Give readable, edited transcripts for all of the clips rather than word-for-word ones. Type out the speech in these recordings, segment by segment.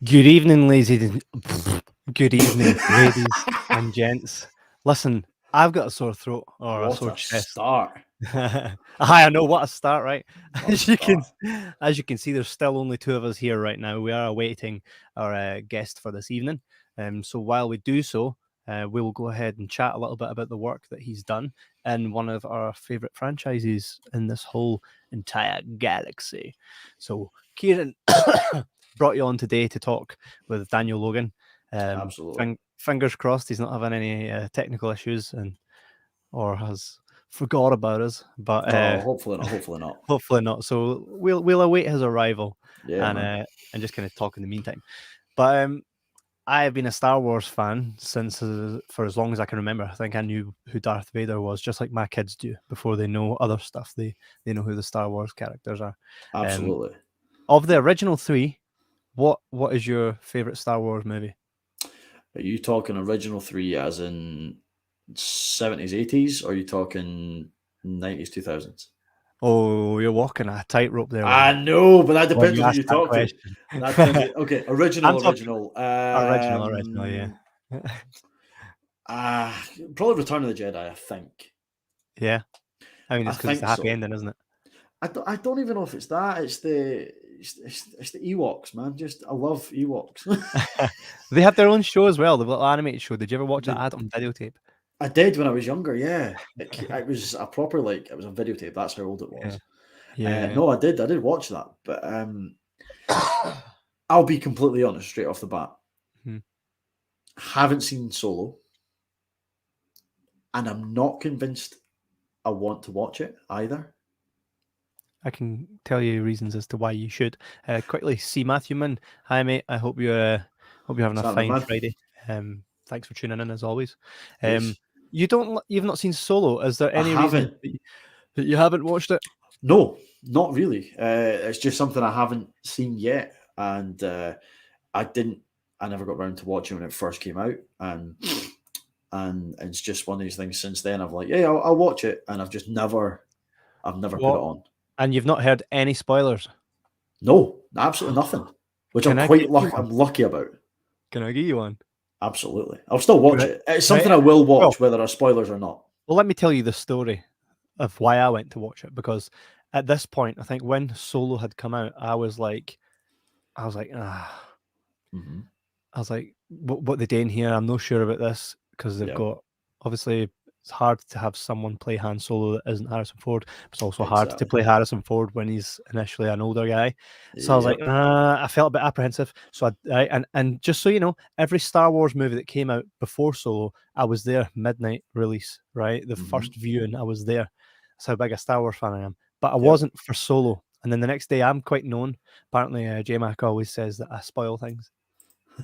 Good evening, ladies. Good evening, ladies and gents. Listen, I've got a sore throat or a What sore a chest. start. Hi, I know what a start, right? What a As you can see, there's still only two of us here right now. We are awaiting our guest for this evening. So while we do so, we will go ahead and chat a little bit about the work that he's done in one of our favorite franchises in this whole entire galaxy. So, Keiron brought you on today to talk with Daniel Logan. Absolutely. Fingers crossed he's not having any technical issues or has forgot about us. But hopefully not. Hopefully not. hopefully not. So we'll await his arrival Yeah, and just kind of talk in the meantime. But I have been a Star Wars fan since for as long as I can remember. I think I knew who Darth Vader was, just like my kids do. Before they know other stuff, they know who the Star Wars characters are. absolutely. Of the original three, what is your favorite Star Wars movie? Are you talking original three as in 70s, 80s, or are you talking 90s, 2000s? Oh, you're walking a tightrope there. I know, but that when depends you on who ask you that talk question. to. That depends okay, original. Original, yeah. Probably Return of the Jedi, I think. Yeah. I mean, I it's because it's think a happy so. ending, isn't it? I don't even know if it's that. It's the Ewoks, man. I love Ewoks. They have their own show as well, the little animated show. Did you ever watch They- that on videotape? I did when I was younger, yeah. It was a proper, it was a videotape. That's how old it was. Yeah. No, I did watch that. But I'll be completely honest straight off the bat. Hmm. Haven't seen Solo. And I'm not convinced I want to watch it either. I can tell you reasons as to why you should. Quickly, see Matthew Min. Hi, mate. I hope you're having a Something, fine man. Friday. Thanks for tuning in as always. Yes. You've not seen Solo. Is there any I reason haven't. that you haven't watched it? No, not really. It's just something I haven't seen yet, and I never got around to watching when it first came out, and it's just one of these things. Since then, I've I'll watch it, and I've never put it on. And you've not heard any spoilers? No, absolutely nothing. Which I'm lucky about. Can I give you one? Absolutely, I'll still watch it. It's something I will watch, whether there are spoilers or not. Well, let me tell you the story of why I went to watch it, because at this point, I think when Solo had come out, I was like, Mm-hmm. I was like, what they doing here? I'm not sure about this, because they've got, obviously, it's hard to have someone play Han Solo that isn't Harrison Ford. It's also hard to play Harrison Ford when he's initially an older guy. So I was like, I felt a bit apprehensive. So and just so you know, every Star Wars movie that came out before Solo, I was there, midnight release, right? The first viewing, I was there. That's how big a Star Wars fan I am. But I wasn't for Solo. And then the next day, I'm quite known. Apparently, J-Mac always says that I spoil things.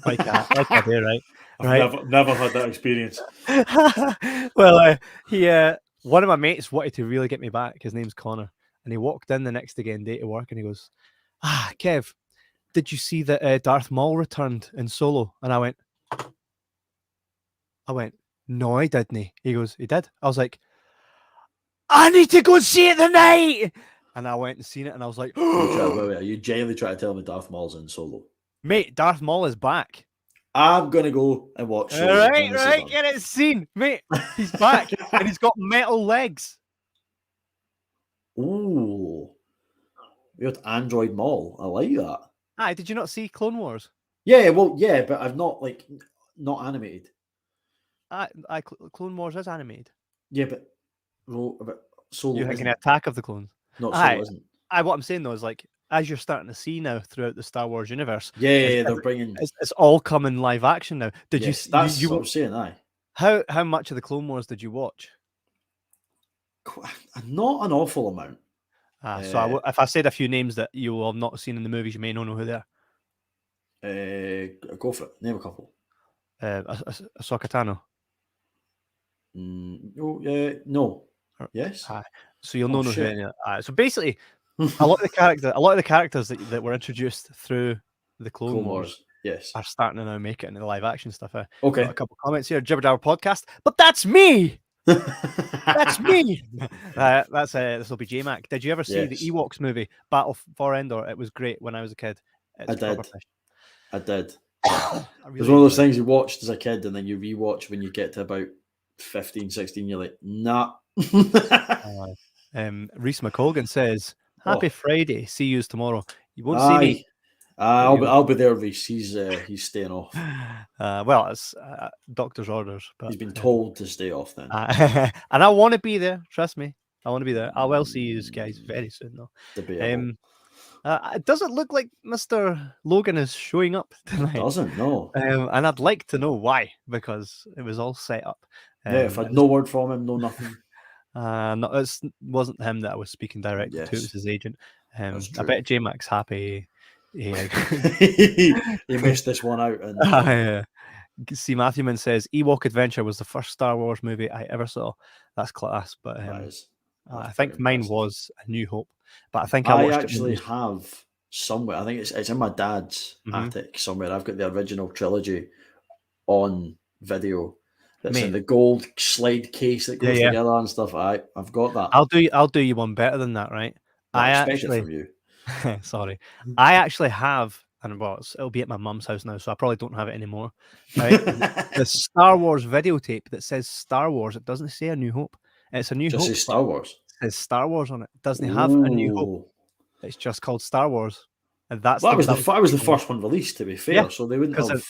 Like I do, right? I've never had that experience. Well, one of my mates wanted to really get me back. His name's Connor, and he walked in the next day to work, and he goes, Kev, did you see that Darth Maul returned in Solo? And I went, no, he didn't. He goes, he did. I was like, I need to go see it tonight. And I went and seen it, and I was like, Are you genuinely trying to tell me Darth Maul's in Solo? Mate, Darth Maul is back. I'm going to go and watch Solo. Right, get it seen. Mate, he's back, and he's got metal legs. Ooh. Weird Android Maul. I like that. Aye, did you not see Clone Wars? Yeah, but I've not, not animated. Clone Wars is animated. Yeah, but Solo You're thinking Attack of the Clones. No, Solo isn't. What I'm saying, though, is as you're starting to see now throughout the Star Wars universe. Yeah, they're bringing... It's all coming live action now. That's what I'm saying, aye. How much of the Clone Wars did you watch? Not an awful amount. So if I said a few names that you will have not seen in the movies, you may not know who they are. Go for it. Name a couple. Ahsoka Tano. No. Yes. So you'll know who any of that. So basically, a lot of the characters that were introduced through the Clone Wars are starting to now make it into the live action stuff. Okay. Got a couple of comments here. Jibber Jabber Podcast, but that's me. That's me. This will be J-Mac. Did you ever see the Ewoks movie, Battle for Endor? It was great when I was a kid. I did. I did. Really It's one of those things you watched as a kid and then you rewatch when you get to about 15, 16, you're like, nah. Reese McColgan says, Happy Friday. See you tomorrow. You won't see me. I'll be there, Reese. He's staying off. Well, it's doctor's orders. But he's been told to stay off then. And I want to be there. Trust me. I want to be there. I will see you guys very soon, though. It doesn't look like Mr. Logan is showing up tonight. It doesn't, no. And I'd like to know why, because it was all set up. I've had no word from him, no nothing. No, it wasn't him that I was speaking directly to. It was his agent. I bet J-Mac's happy. Yeah. he missed this one out. And See, Matthewman says Ewok Adventure was the first Star Wars movie I ever saw. That's class. But I think mine was A New Hope. But I think I actually have somewhere. I think it's in my dad's attic somewhere. I've got the original trilogy on video. That's in the gold slide case that goes together and stuff. I've got that. I'll do you one better than that, right? I expect it from you. Sorry, I actually have, and it'll be at my mum's house now, so I probably don't have it anymore. Right? The Star Wars videotape that says Star Wars. It doesn't say A New Hope. It's A New Hope. Just says Star Wars. It says Star Wars on it. It doesn't have A New Hope. It's just called Star Wars, and that was the first one released. To be fair, so they wouldn't have.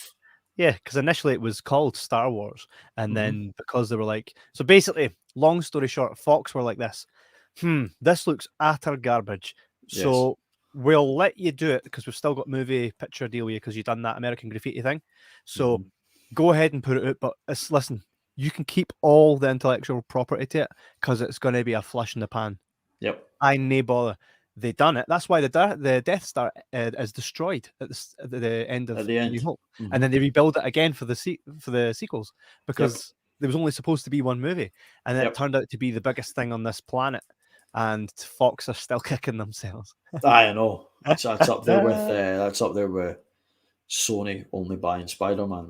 Because initially it was called Star Wars, and then because they were like, so basically, long story short, Fox were like this. This looks utter garbage. So we'll let you do it because we've still got movie picture deal with you because you've done that American Graffiti thing. So go ahead and put it out, but listen, you can keep all the intellectual property to it because it's going to be a flush in the pan. Yep. I nae bother. They done it. That's why the Death Star is destroyed at the end of New Hope, and then they rebuild it again for the sequels because there was only supposed to be one movie, and then it turned out to be the biggest thing on this planet. And Fox are still kicking themselves. I know. That's up there with Sony only buying Spider-Man.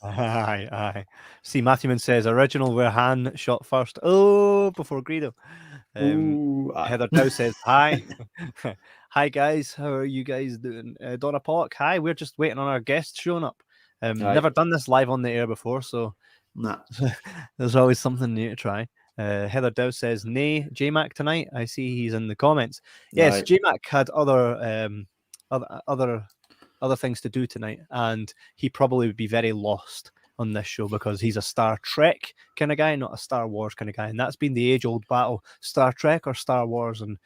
Aye. See, Matthewman says original where Han shot first. Oh, before Greedo. Heather Dow says hi. Hi guys, how are you guys doing? Donna Pollock, hi. We're just waiting on our guest showing up. Never done this live on the air before, so there's always something new to try. Heather Dow says, nay, J-Mac tonight. I see he's in the comments. Yes, J-Mac had other things to do tonight, and he probably would be very lost on this show because he's a Star Trek kind of guy, not a Star Wars kind of guy, and that's been the age-old battle: Star Trek or Star Wars. And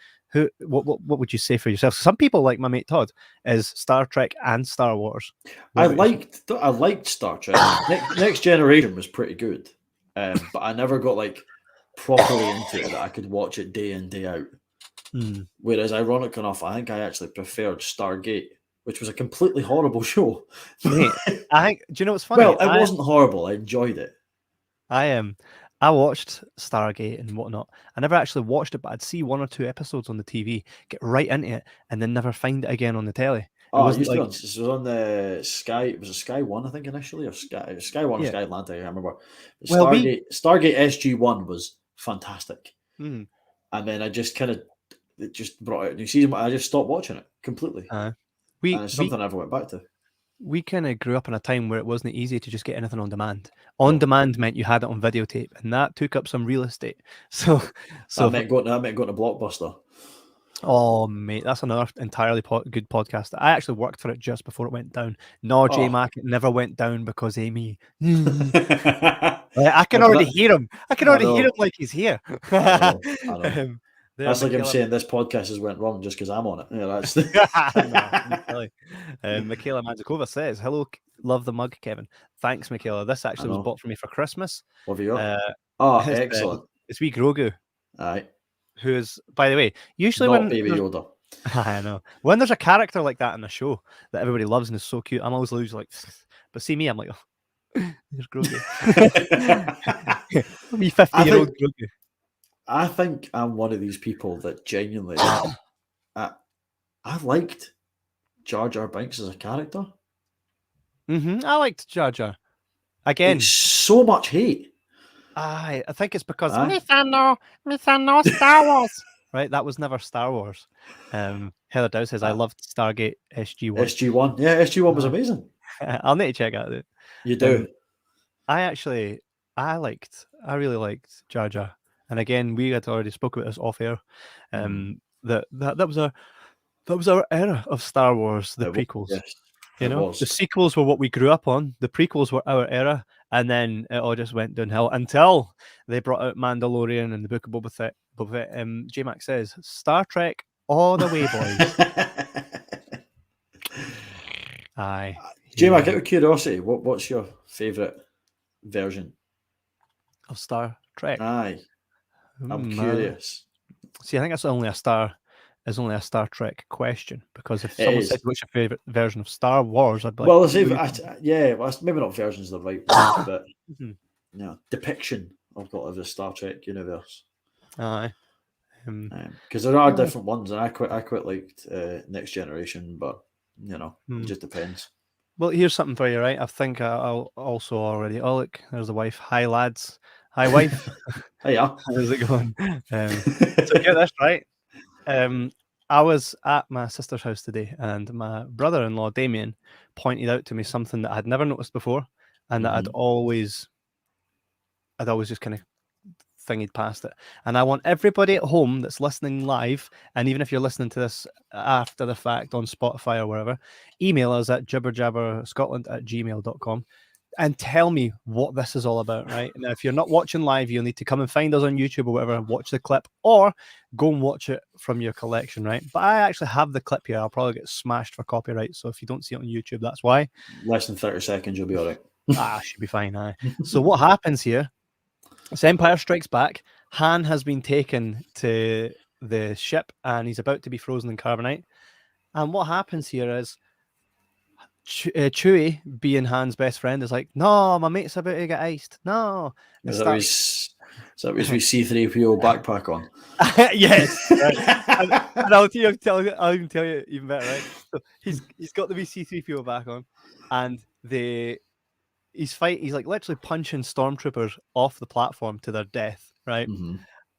what would you say for yourself? Some people, like my mate Todd, is Star Trek and Star Wars. I liked Star Trek. Next Generation was pretty good, but I never got properly into it that I could watch it day in, day out. Whereas, ironic enough, I think I actually preferred Stargate, which was a completely horrible show. Mate, do you know what's funny? Well, it wasn't horrible. I enjoyed it. I watched Stargate and whatnot. I never actually watched it, but I'd see one or two episodes on the TV, get right into it, and then never find it again on the telly. It was on the Sky. It was a Sky One, I think, initially, or Sky One or Sky Atlantic. I can't remember. Stargate SG1 was fantastic, and then I just it just brought out a new season. But I just stopped watching it completely. And it's something I never went back to. We kind of grew up in a time where it wasn't easy to just get anything on demand. On demand meant you had it on videotape, and that took up some real estate. So that meant going to Blockbuster. Oh, mate, that's another entirely good podcast. I actually worked for it just before it went down. No, J-Mac, it never went down because of me. I can already hear him. I can already hear him like he's here. I know. That's like him saying this podcast has went wrong just because I'm on it. Yeah, that's Michaela Manzakova says, hello, love the mug, Kevin. Thanks, Michaela. This actually was bought for me for Christmas. What have you got? Excellent. It's wee Grogu. Aye. Who is, by the way, usually not when Baby Yoda. I know. When there's a character like that in a show that everybody loves and is so cute, I'm always like, but see me, I'm like, oh, there's Grogu. Me 50-year-old Grogu. I think I'm one of these people that genuinely, I liked Jar Jar Binks as a character. I liked Jar Jar. Again, it's so much hate. I think it's because me fan no Star Wars. right? That was never Star Wars. Heather Dow says, I loved Stargate SG-1. SG-1. Yeah, SG-1 was amazing. I'll need to check out it. You do. I really liked Jar Jar. And again, we had already spoke about this off air. That was our era of Star Wars, the prequels. Yes, the sequels were what we grew up on. The prequels were our era, and then it all just went downhill until they brought out Mandalorian and the Book of Boba Fett. J-Mac says, Star Trek all the way, boys. Aye. J-Mac, out of curiosity, what's your favourite version of Star Trek? Aye. I'm curious. See, I think that's only a Star Trek question, because if someone said what's your favourite version of Star Wars, I'd be like, well, maybe not version's the right word, but depiction of the Star Trek universe. Aye. Because there are different ones, and I quite liked Next Generation, but it just depends. Well, here's something for you, right? I think I'll also already. Oh, look, there's the wife. Hi, lads. Hi, wife. Hiya. How's it going? So get this right. I was at my sister's house today, and my brother-in-law Damien pointed out to me something that I had never noticed before, and that I'd always just kind of thingied past it. And I want everybody at home that's listening live, and even if you're listening to this after the fact on Spotify or wherever, email us at jibberjabberscotland@gmail.com and tell me what this is all about, right? Now, if you're not watching live, you'll need to come and find us on YouTube or whatever, watch the clip, or go and watch it from your collection, right? But I actually have the clip here. I'll probably get smashed for copyright, so if you don't see it on YouTube, that's why. Less than 30 seconds, you'll be all right. Should be fine, aye. So what happens here, it's Empire Strikes Back. Han has been taken to the ship, and he's about to be frozen in carbonite. And what happens here is Chewie, being Han's best friend, is like, no, my mate's about to get iced. No. Is that his C-3PO backpack on? Yes. Right. and I'll even tell you even better, right? So he's got the C-3PO back on, and he's like literally punching stormtroopers off the platform to their death, right?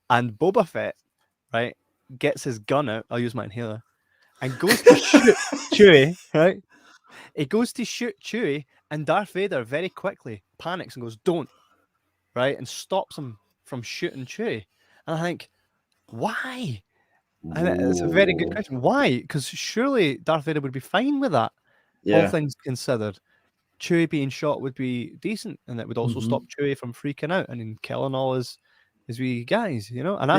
And Boba Fett, right, gets his gun out. I'll use my inhaler, and goes to shoot Chewie, right? He goes to shoot Chewie, and Darth Vader very quickly panics and goes, "Don't," right, and stops him from shooting Chewie. And I think, why? And it's a very good question. Why? Because surely Darth Vader would be fine with that. Yeah. All things considered, Chewie being shot would be decent, and it would also stop Chewie from freaking out and killing all his wee guys, And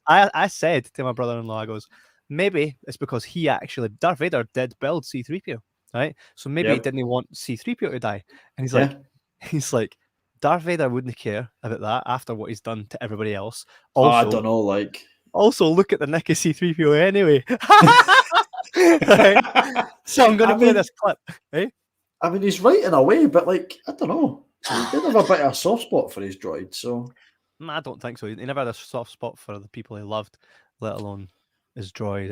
I said to my brother-in-law, I goes, maybe it's because Darth Vader did build C-3PO, right? So maybe he didn't want C-3PO to die, and he's like, Darth Vader wouldn't care about that after what he's done to everybody else. Also, I don't know, Also, look at the neck of C-3PO anyway. Right? So I'm going to play this clip, eh? I mean, he's right in a way, but I don't know. He did have a bit of a soft spot for his droid, so I don't think so. He never had a soft spot for the people he loved, let alone his droid.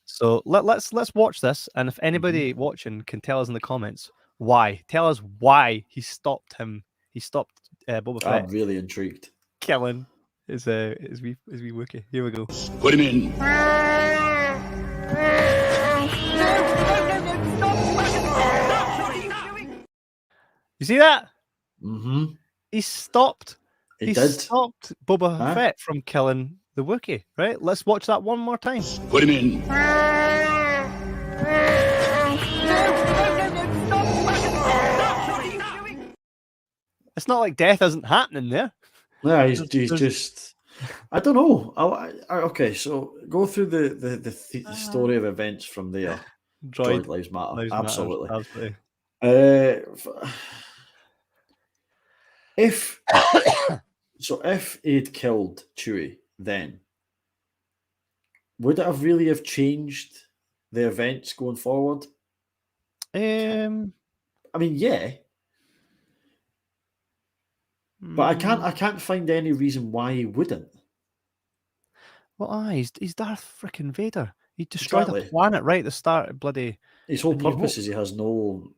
So let's watch this, and if anybody watching can tell us in the comments why. Tell us why he stopped him. He stopped Boba Fett. I'm really intrigued. Killing his wee Wookiee. Here we go. Put him in. You see that? He stopped. He did. Stopped Boba Fett from killing the Wookiee. Right? Let's watch that one more time. Put him in. It's not like death isn't happening there. Yeah, he's just. I don't know. Okay, so go through the story of events from there. Droid lives matter. Absolutely. If he'd killed Chewie, then would it have really changed the events going forward? I mean, yeah. But I can't find any reason why he wouldn't. Well, he's Darth freaking Vader. He destroyed the planet right at the start. Bloody. His whole purpose is he has no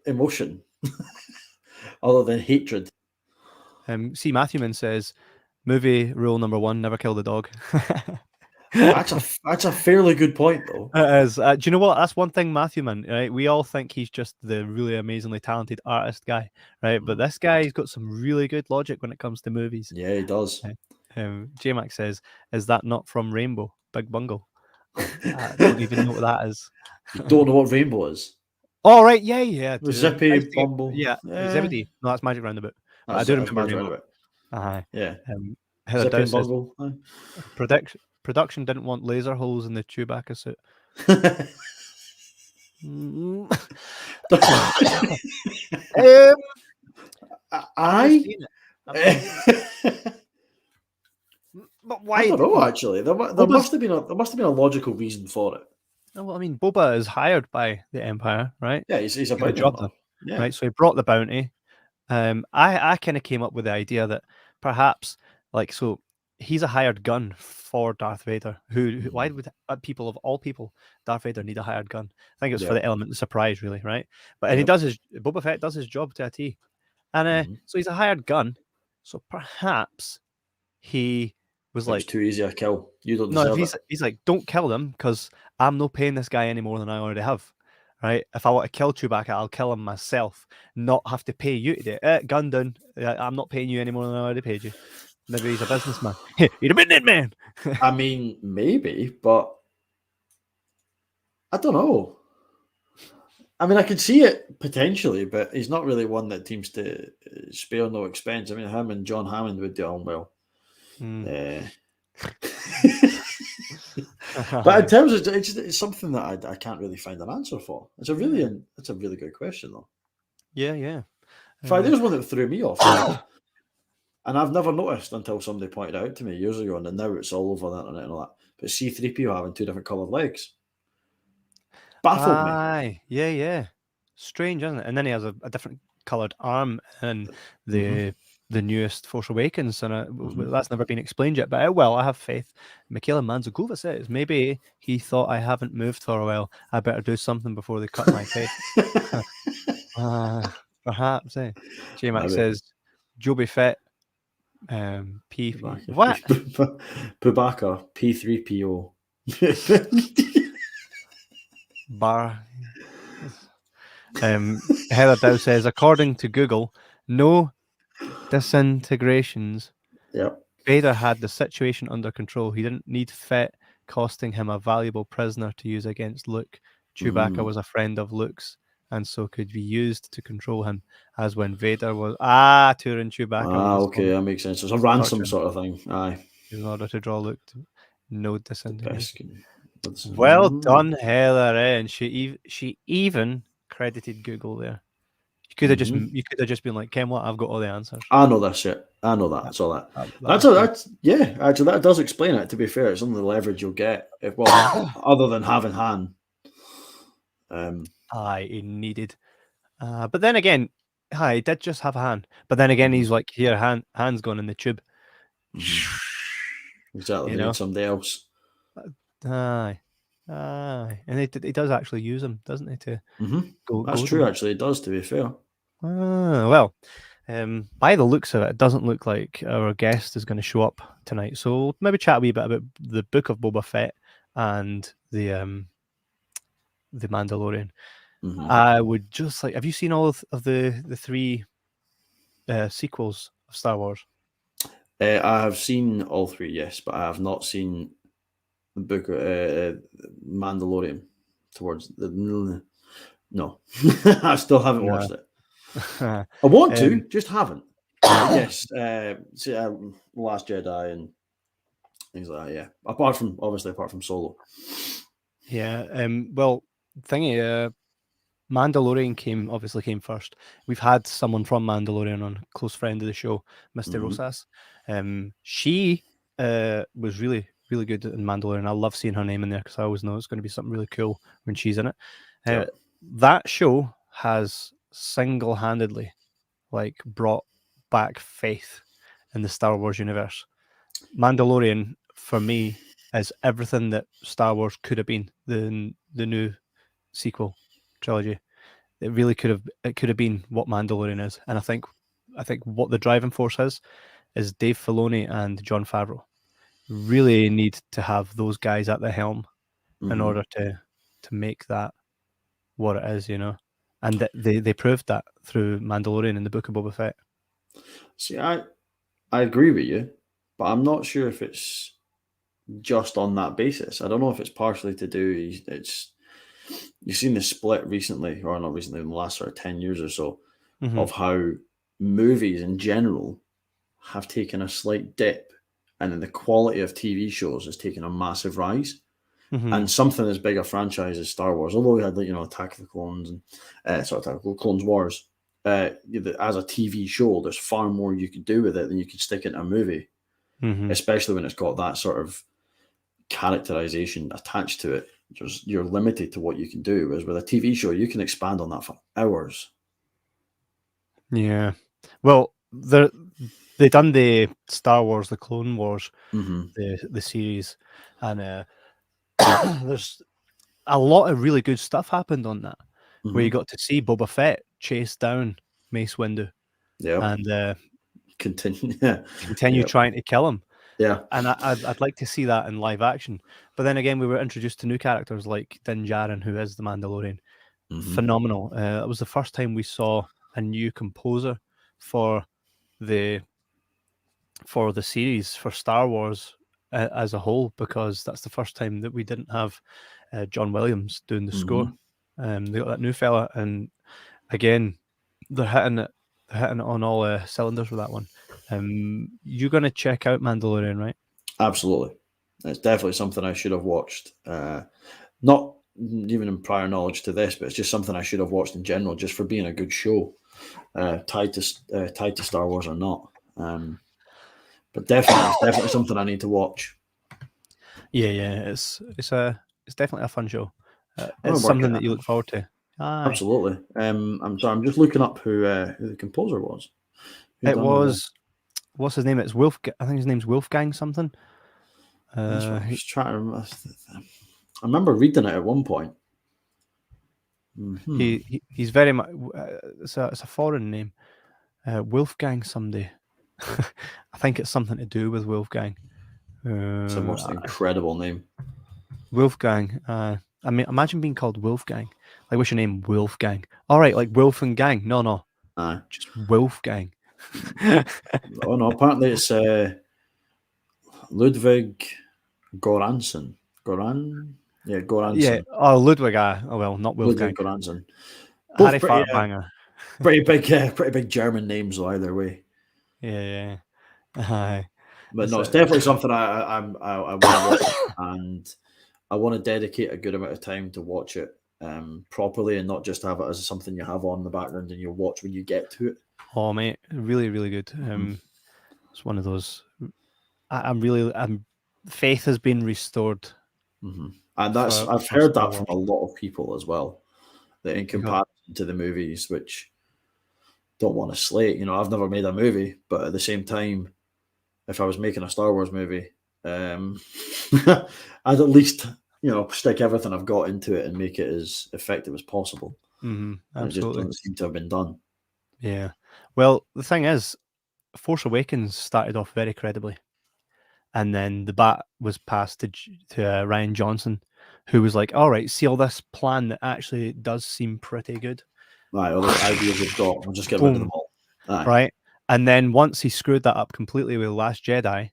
emotion other than hatred. C. Matthewman says, movie rule number 1: never kill the dog. That's a fairly good point, though. It is. Do you know what? That's one thing, Matthew, man. Right? We all think he's just the really amazingly talented artist guy, right? But this guy's got some really good logic when it comes to movies. Yeah, he does. J-Mac says, "Is that not from Rainbow? Big Bungle." I don't even know what that is. You don't know what Rainbow is? Oh, right. Yeah. Zippy, Bumble. Yeah. Zebedee. No, that's Magic Roundabout. I do remember Rainbow. Yeah. Heather Zippy Dow says, Bumble. Production didn't want laser holes in the Chewbacca suit. But why? I don't know. Actually, there must have been a logical reason for it. Well, I mean, Boba is hired by the Empire, right? Yeah, he's a bounty hunter. Yeah. Right. So he brought the bounty. I kind of came up with the idea that perhaps, so he's a hired gun for Darth Vader. Why would people of all people, Darth Vader, need a hired gun? I think it's for the element of surprise, really, right? But and Boba Fett does his job to a T, and so he's a hired gun. So perhaps he was it's too easy a kill. You don't deserve it. He's like, don't kill them because I'm not paying this guy any more than I already have. Right? If I want to kill Chewbacca, I'll kill him myself, not have to pay you to do it. Gun done. I'm not paying you any more than I already paid you. Maybe he's a businessman. You're a midnight man. I mean, maybe, but I don't know. I mean, I could see it potentially, but he's not really one that seems to spare no expense. I mean, him and John Hammond would do on well. But in terms of it's something that I can't really find an answer for. It's a really good question, though. Yeah. In fact, there's one that threw me off, and I've never noticed until somebody pointed it out to me years ago, and now it's all over the internet and all that. But C-3PO having 2 different coloured legs baffled me. Yeah. Strange, isn't it? And then he has a different coloured arm in the newest Force Awakens, and that's never been explained yet. But I have faith. Michaela Manzukova says maybe he thought I haven't moved for a while. I better do something before they cut my face. Perhaps. J-Mac says Joby Fett. P. What? Pubaka P3PO. Bar. Heather Dow says, according to Google, no disintegrations. Yep. Vader had the situation under control. He didn't need Fett costing him a valuable prisoner to use against Luke. Chewbacca was a friend of Luke's, and so could be used to control him, as when Vader was touring Chewbacca. Okay, that makes sense. It's a ransom sort of thing. Aye. In order to draw Luke to no disintegration. Well done, Heather. And she even credited Google there. You could have just been like, Ken, what? I've got all the answers. I know that shit. I know that. That's all that. Actually, that does explain it. To be fair, it's only the leverage you'll get. Other than having Han. He needed. But then again, he did just have a Han. But then again, he's like, here, Han's gone in the tube. Exactly. Need somebody else. Aye. And he does actually use them, doesn't he? To go. That's true. Actually, it does. To be fair. Well, by the looks of it, it doesn't look like our guest is going to show up tonight. So we'll maybe chat a wee bit about the Book of Boba Fett and the Mandalorian. I would just like. Have you seen all of the 3 sequels of Star Wars? I have seen all 3, yes, but I have not seen the Book of Mandalorian. No, I still haven't watched it. I want to, just haven't. Yes, Last Jedi and things like that. Yeah, apart from Solo. Yeah. Well, thingy. Mandalorian came first. We've had someone from Mandalorian on, a close friend of the show, Mr. Rosas. She was really, really good in Mandalorian. I love seeing her name in there because I always know it's going to be something really cool when she's in it. That show has single-handedly brought back faith in the Star Wars universe. Mandalorian, for me, is everything that Star Wars could have been. The new sequel trilogy, it could have been what Mandalorian is, and I think what the driving force is is Dave Filoni and Jon Favreau. Really need to have those guys at the helm in order to make that what it is, and they proved that through Mandalorian and the Book of Boba Fett. See, I agree with you, but I'm not sure if it's just on that basis. I don't know if it's partially to do. You've seen the split recently, or not recently, in the last sort of 10 years or so, of how movies in general have taken a slight dip, and then the quality of TV shows has taken a massive rise. And something as big a franchise as Star Wars, although we had Attack of the Clones and Clones Wars, as a TV show, there's far more you could do with it than you could stick into a movie, especially when it's got that sort of characterization attached to it. You're limited to what you can do, whereas with a TV show, you can expand on that for hours. Yeah. Well, they done the Star Wars, the Clone Wars, the series, and there's a lot of really good stuff happened on that, where you got to see Boba Fett chase down Mace Windu, and continue trying to kill him. Yeah, and I'd like to see that in live action. But then again, we were introduced to new characters like Din Djarin, who is the Mandalorian. Phenomenal. It was the first time we saw a new composer for the series, for Star Wars as a whole, because that's the first time that we didn't have John Williams doing the score. They got that new fella, and again, they're hitting it on all cylinders with that one. You're going to check out Mandalorian, right? Absolutely. It's definitely something I should have watched. Not even in prior knowledge to this, but it's just something I should have watched in general, just for being a good show, tied to Star Wars or not. But definitely something I need to watch. Yeah. It's definitely a fun show. It's something that you look forward to. Aye. Absolutely. I'm sorry. I'm just looking up who the composer was. It was. What's his name? It's Wolfgang. I think his name's Wolfgang something. I was trying to remember. I remember reading it at one point. He's very much. It's a foreign name. Wolfgang somebody. I think it's something to do with Wolfgang. It's the most incredible name. Wolfgang. I mean, imagine being called Wolfgang. Like, what's your name? Wolfgang. All right, like Wolf and Gang. No. Just Wolfgang. Oh no! Apparently it's Ludwig Göransson. Goransson. Yeah. Oh, Ludwig. Oh well, not Wolfgang. Ludwig Göransson. Harry Fartbanger. Pretty big German names though, either way. Yeah. Aye. But no, it's definitely something I want to watch, and I want to dedicate a good amount of time to watch it properly, and not just have it as something you have on in the background and you'll watch when you get to it. Oh mate, really, really good. It's one of those. Faith has been restored, and I've heard that from a lot of people as well. That in comparison to the movies, which don't want to slate, I've never made a movie, but at the same time, if I was making a Star Wars movie, I'd at least stick everything I've got into it and make it as effective as possible. Absolutely, it just doesn't seem to have been done. Yeah. Well, the thing is, Force Awakens started off very credibly, and then the bat was passed to Rian Johnson, who was like, "All right, see all this plan that actually does seem pretty good. Right, all the ideas we've got, we'll just get rid of them all." Right, and then once he screwed that up completely with Last Jedi,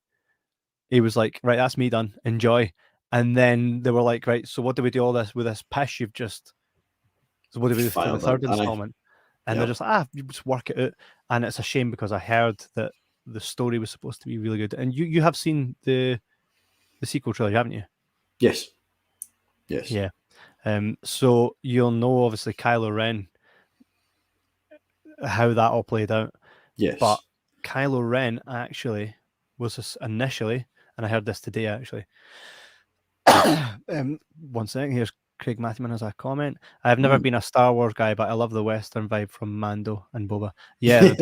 he was like, "Right, that's me done. Enjoy." And then they were like, "Right, so what do we do all this with this pish you've just? So what do we do for the third installment?" And they're just like, you just work it out. And it's a shame because I heard that the story was supposed to be really good. And you have seen the sequel trilogy, haven't you? Yes. Yeah. So you'll know, obviously, Kylo Ren, how that all played out. Yes. But Kylo Ren actually was initially, and I heard this today actually. One second, here's Craig Matthewman has a comment. I've never been a Star Wars guy, but I love the Western vibe from Mando and Boba. Yeah,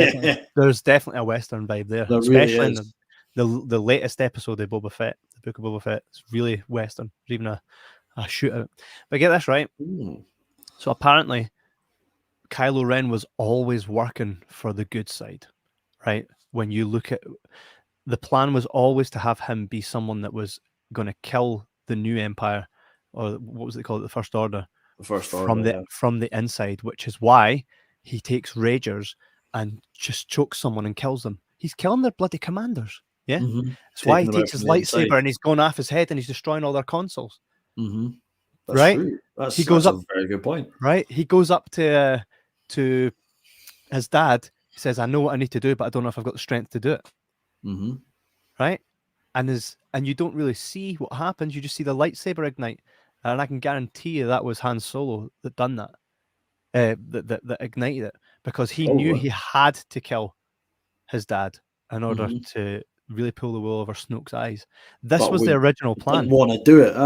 there's definitely a Western vibe there, especially really in the latest episode of Boba Fett, the Book of Boba Fett. It's really Western. There's even a shootout. But get this right. So apparently, Kylo Ren was always working for the good side, right? When you look at the plan was always to have him be someone that was going to kill the new empire, or what was it called, the First Order, from the inside, which is why he takes Ragers and just chokes someone and kills them. He's killing their bloody commanders. Yeah, that's why he takes his lightsaber and he's going off his head and he's destroying all their consoles. That's right. True. That's up, a very good point. Right, he goes up to his dad. He says, "I know what I need to do, but I don't know if I've got the strength to do it." Right, and you don't really see what happens. You just see the lightsaber ignite, and I can guarantee you that was Han Solo that done that. That ignited it, because he knew he had to kill his dad in order to really pull the wool over Snoke's eyes. This was the original plan. Didn't want to do it,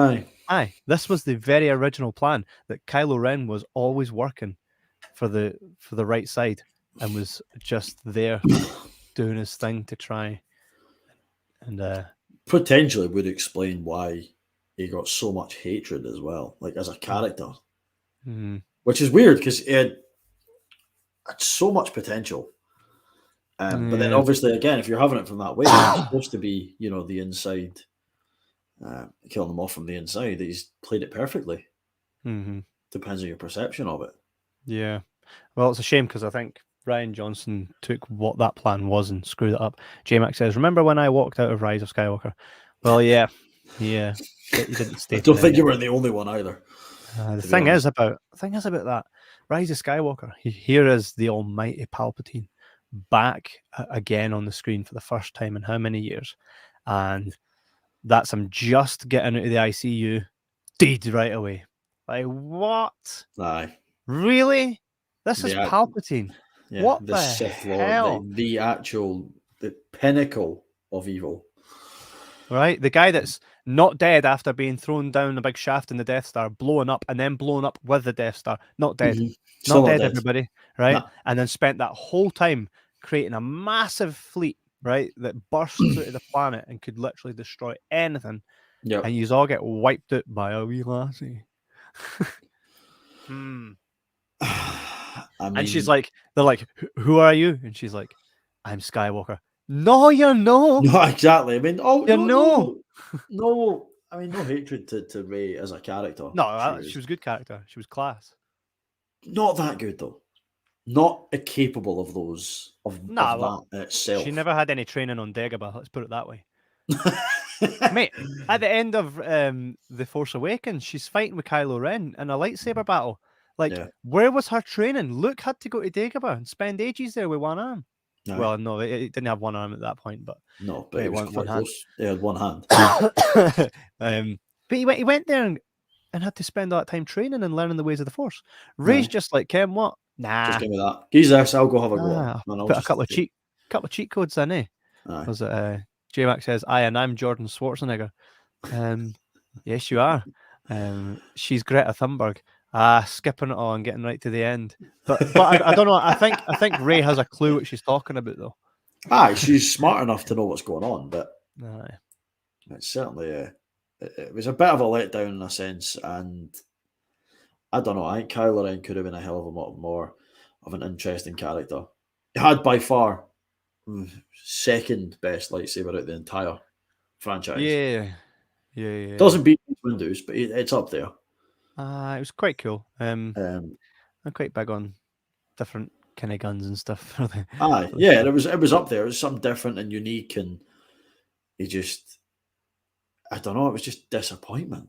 aye. This was the very original plan, that Kylo Ren was always working for the right side and was just there doing his thing to try and potentially would explain why he got so much hatred as well, like as a character. Which is weird because it had so much potential. But then obviously, again, if you're having it from that way, it's supposed to be, the inside, killing them off from the inside. He's played it perfectly. Depends on your perception of it. Yeah. Well, it's a shame because I think Rian Johnson took what that plan was and screwed it up. J-Mac says, "Remember when I walked out of Rise of Skywalker?" Well, yeah. But you didn't stay. I don't think you were the only one either. The thing is about that Rise of Skywalker, here is the almighty Palpatine back again on the screen for the first time in how many years, and that's him just getting out of the ICU, dead right away. Like, what? Aye. Really? This is Palpatine. Yeah, what the Sith Lord, the pinnacle of evil. Right, the guy that's not dead after being thrown down a big shaft in the Death Star, blowing up, and then blown up with the Death Star. Not dead. Not dead, everybody. Right? Nah. And then spent that whole time creating a massive fleet, right, that burst through the planet and could literally destroy anything. Yep. And you all get wiped out by a wee lassie. And she's like, they're like, "Who are you?" And she's like, "I'm Skywalker." No, you're no. No, exactly. I mean, no. I mean, no hatred to Rey as a character. No, she was a good character. She was class. Not that good though. Not capable of those of that itself. She never had any training on Dagobah. Let's put it that way. Mate, at the end of The Force Awakens, she's fighting with Kylo Ren in a lightsaber battle. Like, where was her training? Luke had to go to Dagobah and spend ages there with one arm. No. Well, no, it didn't have one arm at that point, but it was quite close. He had one hand. But he went there and had to spend all that time training and learning the ways of the Force. Rey's just like, Ken, what? Nah, just give me that. Give this. I'll go have a go. Put a couple of cheat codes in, eh? Was it? J-Mac says, and I'm Jordan Schwarzenegger. Yes, you are. She's Greta Thunberg. Skipping it all and getting right to the end. But I don't know. I think Rey has a clue what she's talking about, though. She's smart enough to know what's going on, but it's certainly it was a bit of a letdown in a sense, and I don't know. I think Kylo Ren could have been a hell of a lot more of an interesting character. He had by far second best lightsaber out of the entire franchise. Yeah. Doesn't beat Windows, but it's up there. It was quite cool. I'm quite big on different kind of guns and stuff. It was up there. It was something different and unique, and I don't know. It was just disappointment.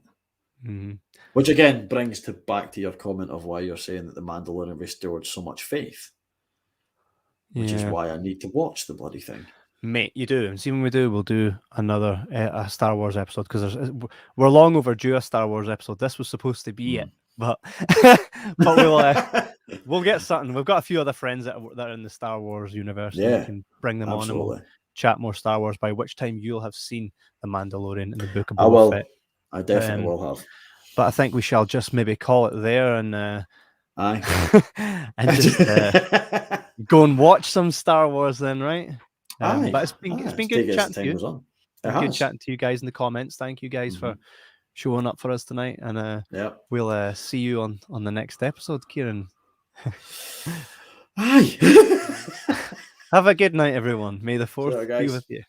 Which again brings back to your comment of why you're saying that the Mandalorian restored so much faith. Which is why I need to watch the bloody thing. Mate, you do. And see, when we do, we'll do another a Star Wars episode, because we're long overdue a Star Wars episode. This was supposed to be it, but we'll get something. We've got a few other friends that are in the Star Wars universe. We can bring them on and we'll chat more Star Wars, by which time you'll have seen The Mandalorian and the Book of Boba Fett. I definitely will have. But I think we shall just maybe call it there and and just go and watch some Star Wars then, right? But it's been good chatting to you. Good chatting to you guys in the comments. Thank you guys for showing up for us tonight, and we'll see you on the next episode, Keiron. Have a good night, everyone. May the fourth be guys. with you.